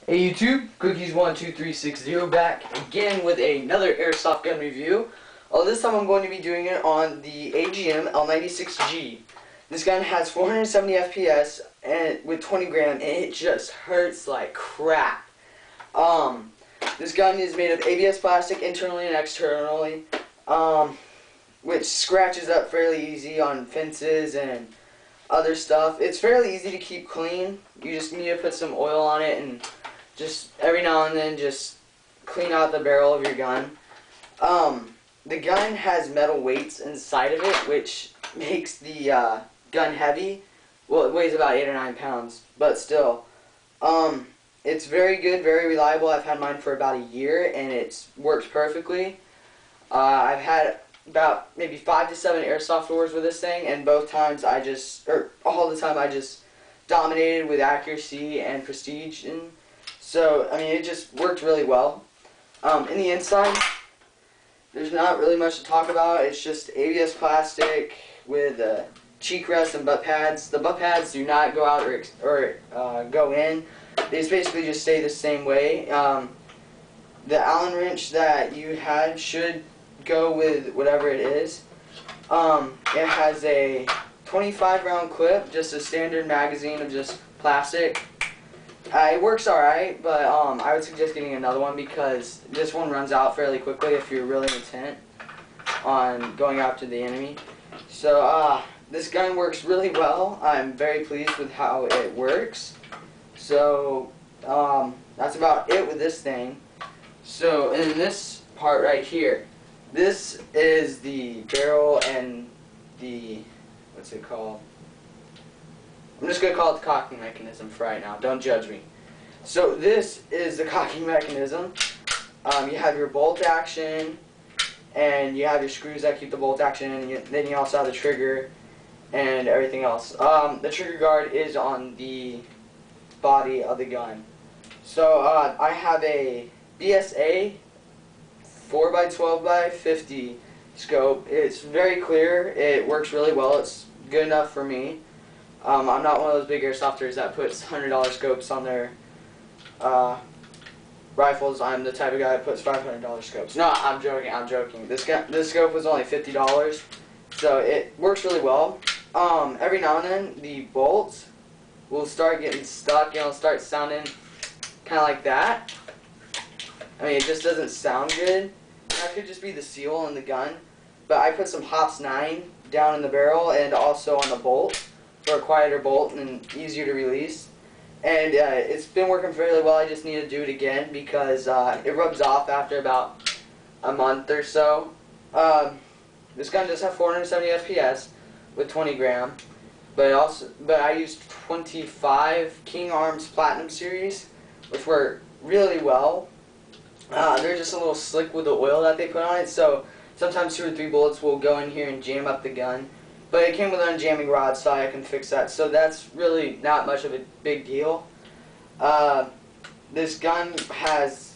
Hey YouTube, Cookies12360 back again with another airsoft gun review. This time I'm going to be doing it on the AGM L96G. This gun has 470 FPS and with 20 gram, and it just hurts like crap. This gun is made of ABS plastic internally and externally, which scratches up fairly easy on fences and other stuff. It's fairly easy to keep clean. You just need to put some oil on it and just every now and then just clean out the barrel of your gun. The gun has metal weights inside of it, which makes the gun heavy. Well, it weighs about 8 or 9 pounds, but still. It's very good, very reliable. I've had mine for about a year, and it works perfectly. I've had about maybe 5 to 7 airsoft wars with this thing, and both times all the time I just dominated with accuracy and prestige. And so, I mean, it just worked really well. In the inside, there's not really much to talk about. It's just ABS plastic with cheek rests and butt pads. The butt pads do not go out or go in. They just basically just stay the same way. The Allen wrench that you had should go with whatever it is. It has a 25 round clip, just a standard magazine of just plastic. It works alright, but I would suggest getting another one because this one runs out fairly quickly if you're really intent on going after the enemy. So this gun works really well. I'm very pleased with how it works. So that's about it with this thing. So in this part right here, this is the barrel and the, what's it called? I'm just going to call it the cocking mechanism for right now. Don't judge me. So this is the cocking mechanism. You have your bolt action, and you have your screws that keep the bolt action, and then you also have the trigger and everything else. The trigger guard is on the body of the gun. So I have a BSA 4x12x50 scope. It's very clear. It works really well. It's good enough for me. I'm not one of those big airsofters that puts $100 scopes on their rifles. I'm the type of guy that puts $500 scopes. No, I'm joking. This scope was only $50, so it works really well. Every now and then, the bolts will start getting stuck, and it'll start sounding kind of like that. I mean, it just doesn't sound good. That could just be the seal in the gun, but I put some Hops 9 down in the barrel and also on the bolt for a quieter bolt and easier to release. And it's been working fairly well. I just need to do it again because it rubs off after about a month or so. This gun does have 470 FPS with 20 gram, but I used 25 King Arms Platinum Series, which work really well. They're just a little slick with the oil that they put on it, so sometimes 2 or 3 bullets will go in here and jam up the gun. But it came with an unjamming rod, so I can fix that. So that's really not much of a big deal. This gun has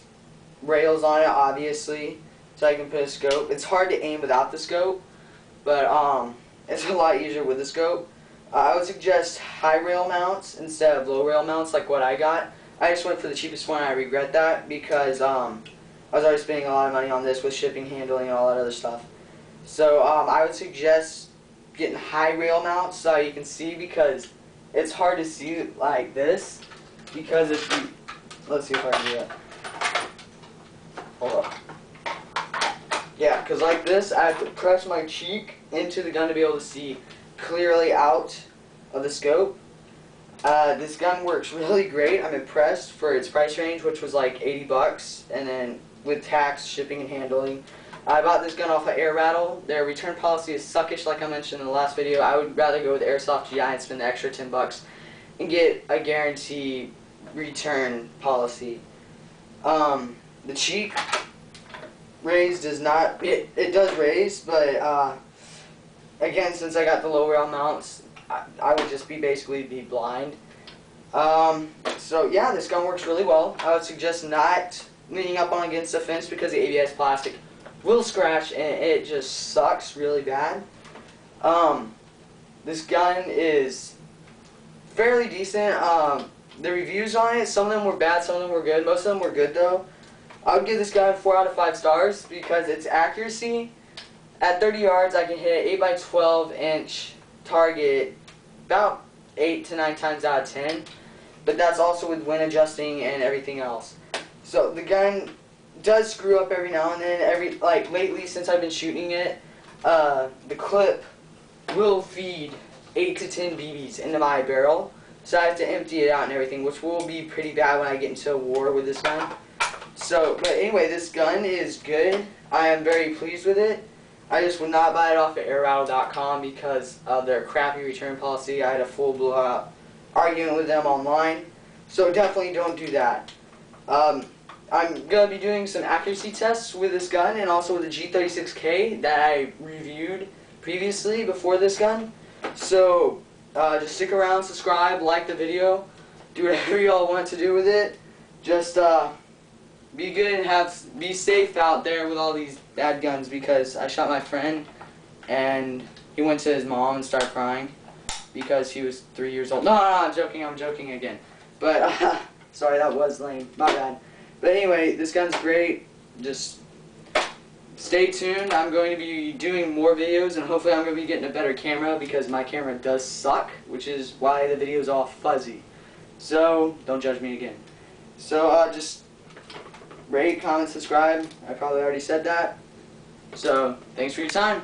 rails on it, obviously, so I can put a scope. It's hard to aim without the scope, but it's a lot easier with the scope. I would suggest high rail mounts instead of low rail mounts like what I got. I just went for the cheapest one, and I regret that because I was already spending a lot of money on this with shipping, handling, and all that other stuff. So I would suggest getting high rail mounts so you can see, because it's hard to see like this, because if you, let's see if I can do that. Hold up. Yeah, because like this, I have to press my cheek into the gun to be able to see clearly out of the scope. This gun works really great. I'm impressed for its price range, which was like 80 bucks, and then with tax, shipping, and handling. I bought this gun off of Air Rattle. Their return policy is suckish, like I mentioned in the last video. I would rather go with Airsoft GI and spend the extra 10 bucks and get a guaranteed return policy. The cheek raise does not, it does raise, but again, since I got the low rail mounts, I would just basically be blind. So yeah, this gun works really well. I would suggest not leaning up on against the fence because the ABS plastic will scratch and it just sucks really bad. This gun is fairly decent. the reviews on it, some of them were bad, some of them were good. Most of them were good though. I would give this gun 4 out of 5 stars because its accuracy, at 30 yards I can hit 8 by 12 inch target about 8 to 9 times out of 10. But that's also with wind adjusting and everything else. So the gun does screw up every now and then. Like lately since I've been shooting it, the clip will feed 8 to 10 BBs into my barrel. So I have to empty it out and everything, which will be pretty bad when I get into a war with this gun. So, but anyway, this gun is good. I am very pleased with it. I just would not buy it off of airrattle.com because of their crappy return policy. I had a full blowout argument with them online. So definitely don't do that. I'm going to be doing some accuracy tests with this gun and also with the G36K that I reviewed previously before this gun. So just stick around, subscribe, like the video, do whatever y'all want to do with it. Just be good and be safe out there with all these bad guns, because I shot my friend and he went to his mom and started crying because he was 3 years old. No, I'm joking again. But sorry, that was lame, my bad. But anyway, this gun's great. Just stay tuned. I'm going to be doing more videos, and hopefully I'm going to be getting a better camera because my camera does suck, which is why the video is all fuzzy. So don't judge me again. So just rate, comment, subscribe. I probably already said that. So thanks for your time.